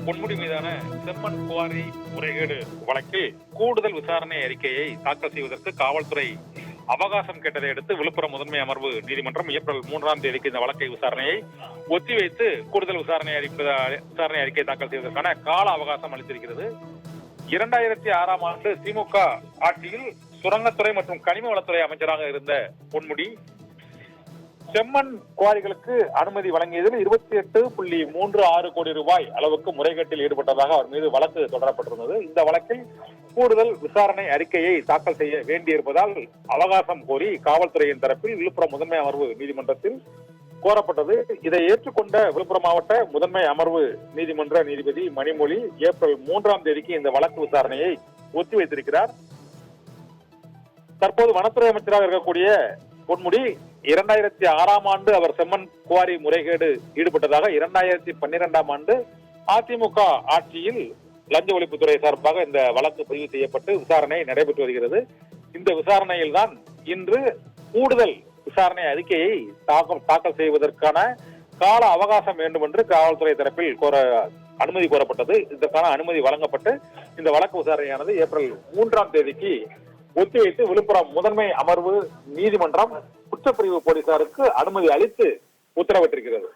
பொன்முடி மீதான செம்மண் குவாரி முறைகேடு வழக்கில் கூடுதல் விசாரணை அறிக்கையை தாக்கல் செய்வதற்கு காவல்துறை அவகாசம் கேட்டதை அடுத்து விழுப்புரம் முதன்மை அமர்வு நீதிமன்றம் ஏப்ரல் 3ஆம் தேதிக்கு இந்த வழக்கை விசாரணையை ஒத்திவைத்து கூடுதல் விசாரணை அறிக்கை தாக்கல் செய்வதற்கான கால அவகாசம் அளித்திருக்கிறது. 2006ஆம் ஆண்டு திமுக ஆட்சியில் சுரங்கத்துறை மற்றும் கனிம வளத்துறை அமைச்சராக இருந்த பொன்முடி செம்மண் குவாரிகளுக்கு அனுமதி வழங்கியதில் 28.36 கோடி ரூபாய் அளவுக்கு முறைகேட்டில் ஈடுபட்டதாக அவர் மீது வழக்கு தொடரப்பட்டிருந்தது. இந்த வழக்கில் கூடுதல் விசாரணை அறிக்கையை தாக்கல் செய்ய வேண்டியிருப்பதால் அவகாசம் கோரி காவல்துறையின் தரப்பில் விழுப்புரம் முதன்மை அமர்வு நீதிமன்றத்தில் கோரப்பட்டது. இதை ஏற்றுக்கொண்ட விழுப்புரம் மாவட்ட முதன்மை அமர்வு நீதிமன்ற நீதிபதி மணிமொழி ஏப்ரல் 3ஆம் தேதிக்கு இந்த வழக்கு விசாரணையை ஒத்திவைத்திருக்கிறார். தற்போது வனத்துறை அமைச்சராக இருக்கக்கூடிய பொன்முடி 2006ஆம் ஆண்டு அவர் செம்மண் குவாரி முறைகேடு ஈடுபட்டதாக 2012ஆம் ஆண்டு அதிமுக ஆட்சியில் லஞ்ச ஒழிப்புத்துறை சார்பாக இந்த வழக்கு பதிவு செய்யப்பட்டு விசாரணை நடைபெற்று வருகிறது. இந்த விசாரணையில் தான் இன்று கூடுதல் விசாரணை அறிக்கையை தாக்கல் செய்வதற்கான கால அவகாசம் வேண்டும் என்று காவல்துறை தரப்பில் அனுமதி கோரப்பட்டது. இதற்கான அனுமதி வழங்கப்பட்டு இந்த வழக்கு விசாரணையானது ஏப்ரல் 3ஆம் தேதிக்கு ஒத்திவைத்து விழுப்புரம் முதன்மை அமர்வு நீதிமன்றம் குற்றப்பிரிவு போலீசாருக்கு அனுமதி அளித்து உத்தரவிட்டிருக்கிறது.